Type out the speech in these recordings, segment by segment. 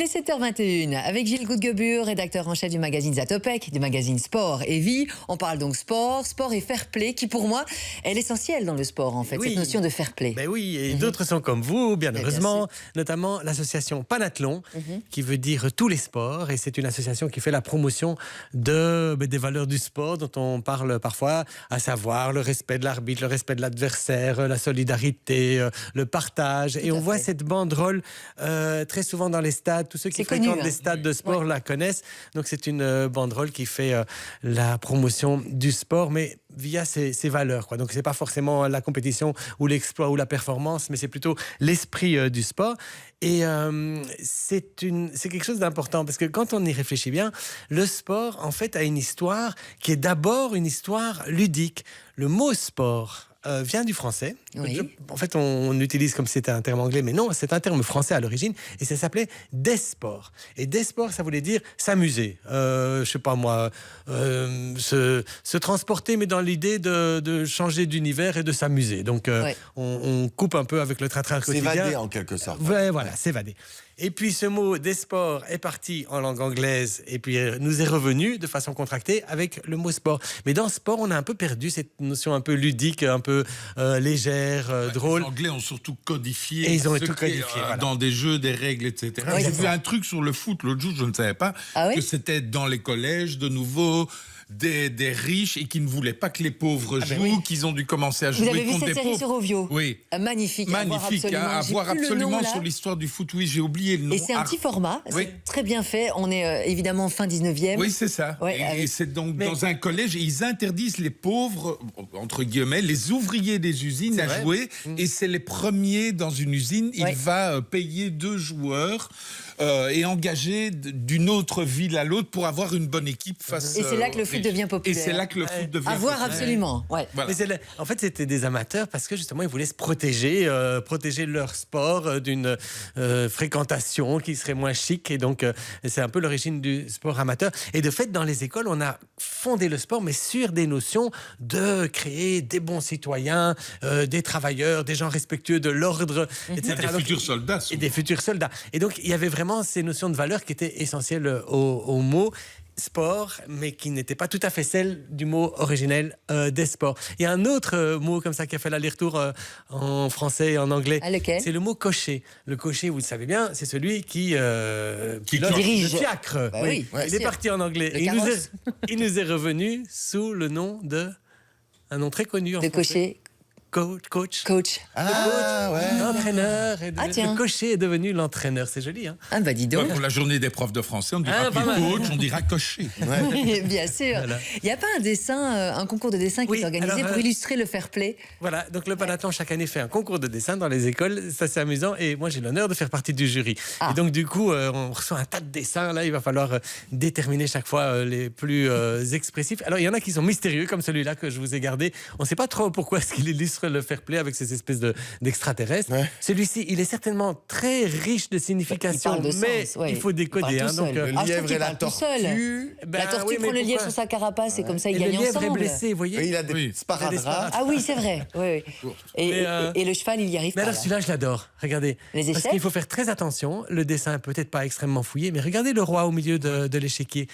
Les 7h21, avec Gilles Goudgebur, rédacteur en chef du magazine Zatopek, du magazine Sport et Vie. On parle donc sport et fair play, qui pour moi est l'essentiel dans le sport, en fait, oui. cette notion de fair play. Ben oui, et d'autres sont comme vous, bien heureusement, notamment l'association Panathlon, qui veut dire tous les sports, et c'est une association qui fait la promotion des valeurs du sport dont on parle parfois, à savoir le respect de l'arbitre, le respect de l'adversaire, la solidarité, le partage, et on voit cette banderole très souvent dans les stades. Tous ceux qui fréquentent des stades de sport la connaissent. Donc c'est une banderole qui fait la promotion du sport, mais via ses valeurs, quoi. Donc c'est pas forcément la compétition ou l'exploit ou la performance, mais c'est plutôt l'esprit du sport. Et c'est quelque chose d'important, parce que quand on y réfléchit bien, le sport en fait a une histoire qui est d'abord une histoire ludique. Le mot sport vient du français. Oui. En fait, on utilise comme si c'était un terme anglais, mais non, c'est un terme français à l'origine, et ça s'appelait des sports. Et des sports, ça voulait dire s'amuser. Je sais pas moi, se transporter, mais dans l'idée de changer d'univers et de s'amuser. Donc, on coupe un peu avec le train-train quotidien. S'évader en quelque sorte. Ouais, voilà, s'évader. Et puis ce mot des sports est parti en langue anglaise et puis nous est revenu de façon contractée avec le mot sport. Mais dans sport, on a un peu perdu cette notion un peu ludique, un peu légère, drôle. Les Anglais ont surtout codifié. Et ils ont tout codifié. Voilà. Dans des jeux, des règles, etc. Oui, J'ai vu un truc sur le foot l'autre jour, je ne savais pas, que c'était dans les collèges de nouveau. Des riches et qui ne voulaient pas que les pauvres jouent, qu'ils ont dû commencer à jouer Vous avez vu contre cette des série pauvres. sur Ovio? Oui. Magnifique. Magnifique, à voir absolument sur l'histoire du foot. Oui, j'ai oublié le nom. Et c'est un petit format, c'est très bien fait. On est évidemment fin 19e. Oui, c'est ça. Et c'est donc dans un collège, et ils interdisent les pauvres, entre guillemets, les ouvriers des usines à jouer. Et c'est les premiers dans une usine. Il va payer 2 joueurs et engager d'une autre ville à l'autre pour avoir une bonne équipe face. Et c'est là que le foot devient populaire. Et c'est là que le foot devient à voir populaire. absolument. Ouais. Voilà. Mais en fait, c'était des amateurs parce que justement, ils voulaient se protéger leur sport d'une fréquentation qui serait moins chic. Et donc, c'est un peu l'origine du sport amateur. Et de fait, dans les écoles, on a fondé le sport, mais sur des notions de créer des bons citoyens, des travailleurs, des gens respectueux de l'ordre, etc. Des futurs soldats. Et des futurs soldats. Et donc, il y avait vraiment ces notions de valeur qui étaient essentielles au mot sport, mais qui n'était pas tout à fait celle du mot originel des sports. Il y a un autre mot comme ça qui a fait l'aller-retour en français et en anglais. C'est le mot cocher. Le cocher, vous le savez bien, c'est celui qui dirige le fiacre. Bah oui, il est parti en anglais. Et il nous est revenu sous le nom un nom très connu en français. Cocher. Coach. L'entraîneur. Le cocher est devenu l'entraîneur. C'est joli, hein? Ah bah dis donc. Pour la journée des profs de français, on dira plus coach, on dira cocher. Oui, bien sûr. Voilà. Il n'y a pas un concours de dessin qui est organisé pour illustrer le fair play? Voilà, donc le Panathlon chaque année fait un concours de dessin dans les écoles. Ça, c'est amusant. Et moi, j'ai l'honneur de faire partie du jury. Et donc, du coup, on reçoit un tas de dessins. Là, il va falloir déterminer chaque fois les plus expressifs. Alors, il y en a qui sont mystérieux, comme celui-là que je vous ai gardé. On ne sait pas trop pourquoi est-ce qu'il illustre le fair play avec ces espèces d'extraterrestres. Celui-ci, il est certainement très riche de signification, mais il faut décoder. Donc, le lièvre et la tortue. La tortue prend le lièvre sur sa carapace et comme ça, il gagne ensemble. Le lièvre est blessé, vous voyez. Il a des sparadraps. Ah oui, c'est vrai. Et le cheval, il y arrive mais pas. Alors celui-là, je l'adore. Regardez. Parce qu'il faut faire très attention. Le dessin est peut-être pas extrêmement fouillé, mais regardez le roi au milieu de l'échiquier.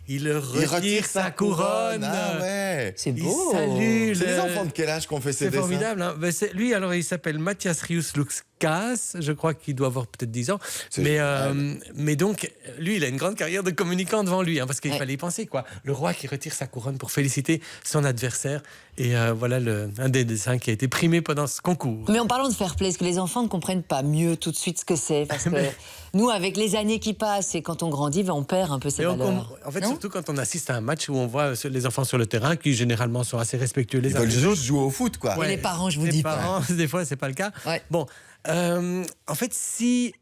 Il retire sa couronne. Ah ouais. C'est beau. Il salue. C'est les enfants de quel âge qu'on fait ces dessins? C'est formidable. Hein. Lui, alors, il s'appelle Matthias Rius Luxkas. Je crois qu'il doit avoir peut-être 10 ans. Mais donc, lui, il a une grande carrière de communicant devant lui, hein, parce qu'il fallait y penser, quoi. Le roi qui retire sa couronne pour féliciter son adversaire. Et voilà un des dessins qui a été primé pendant ce concours. Mais en parlant de fair play, est-ce que les enfants ne comprennent pas mieux tout de suite ce que c'est? Parce que nous, avec les années qui passent et quand on grandit, on perd un peu ces valeurs. En fait, surtout quand on assiste à un match où on voit les enfants sur le terrain, qui généralement sont assez respectueux les uns des autres. Ils veulent juste jouer au foot, quoi. Et les parents, je vous dis pas. Les parents, des fois, c'est pas le cas. Bon. En fait, si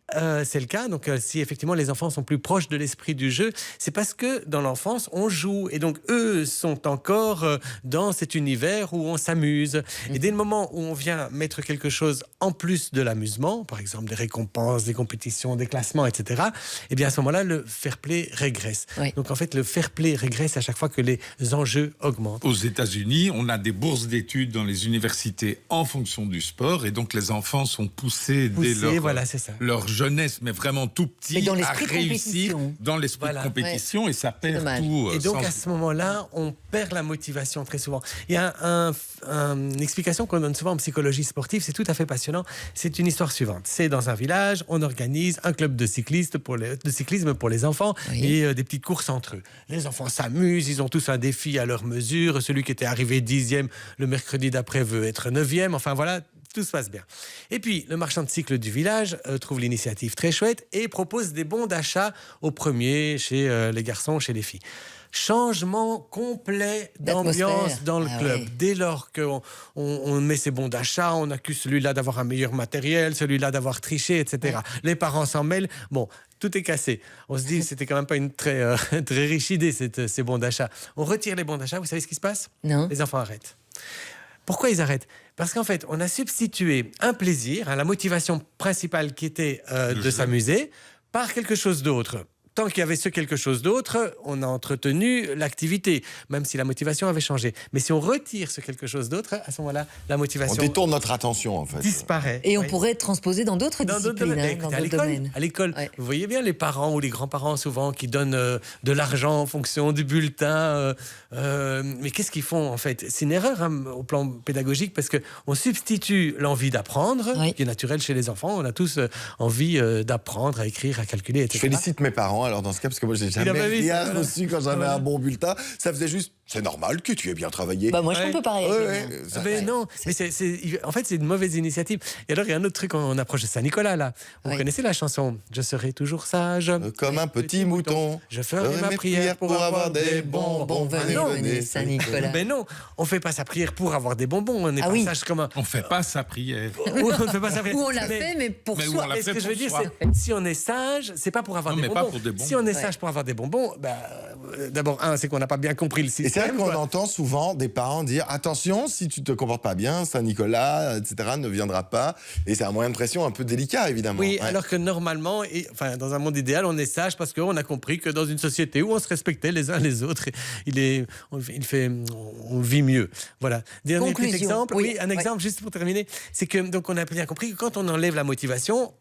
c'est le cas, donc si effectivement les enfants sont plus proches de l'esprit du jeu, c'est parce que dans l'enfance, on joue. Et donc, eux sont encore dans cet univers où on s'amuse. Et dès le moment où on vient mettre quelque chose en plus de l'amusement, par exemple des récompenses, des compétitions, des classements, etc., et bien à ce moment-là, le fair play régresse. Donc en fait, le fair play régresse à chaque fois que les enjeux augmentent. Aux États-Unis, on a des bourses d'études dans les universités en fonction du sport. Et donc, les enfants sont poussés dès leur jeune jeunesse, mais vraiment tout petit, Mais dans à l'esprit de réussir compétition. dans l'esprit Voilà. de compétition et ça perd dommage. tout. Et donc sens. à ce moment-là, on perd la motivation très souvent. Il y a une explication qu'on donne souvent en psychologie sportive, c'est tout à fait passionnant. C'est une histoire suivante. C'est dans un village, on organise un club de cyclisme pour les enfants et des petites courses entre eux. Les enfants s'amusent, ils ont tous un défi à leur mesure. Celui qui était arrivé 10e le mercredi d'après veut être 9e. Enfin voilà, tout se passe bien. Et puis, le marchand de cycle du village trouve l'initiative très chouette et propose des bons d'achat au premier chez les garçons, chez les filles. Changement complet d'ambiance D'atmosphère. dans le club. Oui. Dès lors qu'on met ses bons d'achat, on accuse celui-là d'avoir un meilleur matériel, celui-là d'avoir triché, etc. Les parents s'en mêlent. Bon, tout est cassé. On se dit, c'était quand même pas une très riche idée, ces bons d'achat. On retire les bons d'achat, vous savez ce qui se passe ? Non. Les enfants arrêtent. Pourquoi ils arrêtent ? Parce qu'en fait, on a substitué un plaisir, la motivation principale qui était de s'amuser, par quelque chose d'autre. Tant qu'il y avait ce quelque chose d'autre, on a entretenu l'activité, même si la motivation avait changé. Mais si on retire ce quelque chose d'autre, à ce moment-là, la On motivation détourne notre attention, en fait. disparaît. Et on Oui. pourrait transposer dans d'autres disciplines, domaines. dans Écoutez, d'autres domaines. à l'école, Ouais. vous voyez bien les parents ou les grands-parents souvent qui donnent de l'argent en fonction du bulletin. Mais qu'est-ce qu'ils font en fait ? C'est une erreur au plan pédagogique parce qu'on substitue l'envie d'apprendre, Oui. qui est naturel chez les enfants. On a tous envie d'apprendre, à écrire, à calculer, etc. Je félicite mes parents, alors, dans ce cas, parce que moi, j'ai a jamais pas vu ça, rien voilà. reçu quand j'avais Voilà. un bon bulletin. Ça faisait juste, c'est normal que tu aies bien travaillé. Bah, moi, je suis un Ouais. peu pareil. avec Ouais, les ouais, miens. ça- Mais Ouais. non, mais en fait, c'est une mauvaise initiative. Et alors, il y a un autre truc, on approche de Saint-Nicolas, là. Vous Oui. connaissez la chanson « Je serai toujours sage ». Comme un petit mouton. Je ferai ma prière pour avoir des bonbons. Venez, Non, venez, Saint-Nicolas. Mais non, on fait pas sa prière pour avoir des bonbons. On n'est Ah pas oui. sage comme un... On fait pas sa prière. Ou on ne fait pas sa prière. Ou on l'a fait, mais pour Mais où soi. on l'a Mais ce fait que je veux pour dire, soi. c'est si on est sage, c'est pas pour avoir Non, des mais bonbons. pas pour des bonbons. Si on est Ouais. sage pour avoir des bonbons, d'abord, c'est qu'on n'a pas bien compris le Et c'est système. vrai qu'on quoi. entend souvent des parents dire attention, si tu te comportes pas bien, Saint-Nicolas, etc., ne viendra pas. Et c'est un moyen de pression un peu délicat, évidemment. Oui, Ouais. alors que normalement, dans un monde idéal, on est sage parce qu'on a compris que dans une société où on se respectait les uns les autres, on vit mieux. Voilà. Dernier petit Conclusion. exemple. Oui. Oui, un exemple juste pour terminer, c'est que donc on a bien compris que quand on enlève la motivation,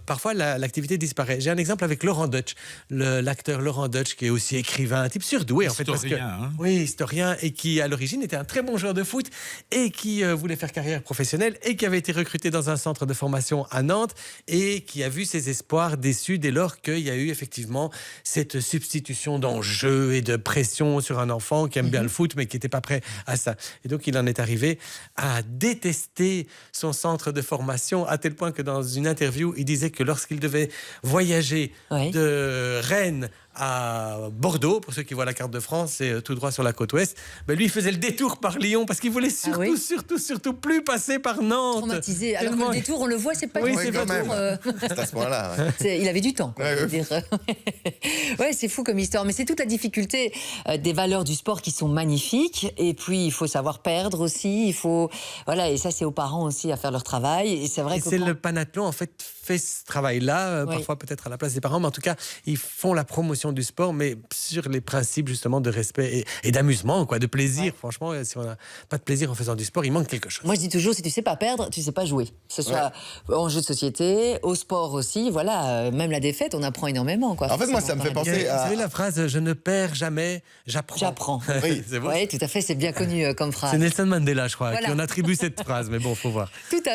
parfois l'activité disparaît. J'ai un exemple avec Laurent Deutsch, l'acteur Laurent Deutsch qui est aussi écrivain, un type surdoué en fait. Historien, hein. Oui, historien et qui à l'origine était un très bon joueur de foot et qui voulait faire carrière professionnelle et qui avait été recruté dans un centre de formation à Nantes et qui a vu ses espoirs déçus dès lors qu'il y a eu effectivement cette substitution d'enjeux et de pression sur un enfant qui aime bien le foot mais qui n'était pas prêt à ça. Et donc il en est arrivé à détester son centre de formation à tel point que dans une interview, il disait que lorsqu'il devait voyager Oui. de Rennes à Bordeaux, pour ceux qui voient la carte de France, c'est tout droit sur la côte ouest, ben lui il faisait le détour par Lyon parce qu'il voulait surtout, oui surtout plus passer par Nantes. Traumatisé. Alors que Tellement- le détour, on le voit, c'est pas Oui, du c'est tout quand le détour, même. C'est à ce point-là. Ouais. Il avait du temps, quoi, Ouais, je veux dire. Ouais, c'est fou comme histoire. Mais c'est toute la difficulté des valeurs du sport qui sont magnifiques. Et puis, il faut savoir perdre aussi. Il faut... Voilà, et ça, c'est aux parents aussi à faire leur travail. Et c'est vrai Et que c'est quand- le Panathlon, en fait, fait ce travail-là, Oui. parfois peut-être à la place des parents, mais en tout cas, ils font la promotion du sport, mais sur les principes justement de respect et d'amusement, quoi, de plaisir. Franchement, si on n'a pas de plaisir en faisant du sport, il manque quelque chose. Moi, je dis toujours, si tu sais pas perdre, tu sais pas jouer. Que ce soit en jeu de société, au sport aussi. Voilà, même la défaite, on apprend énormément, quoi. En fait, moi, ça me fait Forcément, penser Vous à... savez la phrase « je ne perds jamais, j'apprends ». J'apprends. Oui. C'est beau. Oui, tout à fait, c'est bien connu comme phrase. C'est Nelson Mandela, je crois, Voilà. qui en attribue cette phrase, mais bon, faut voir. Tout à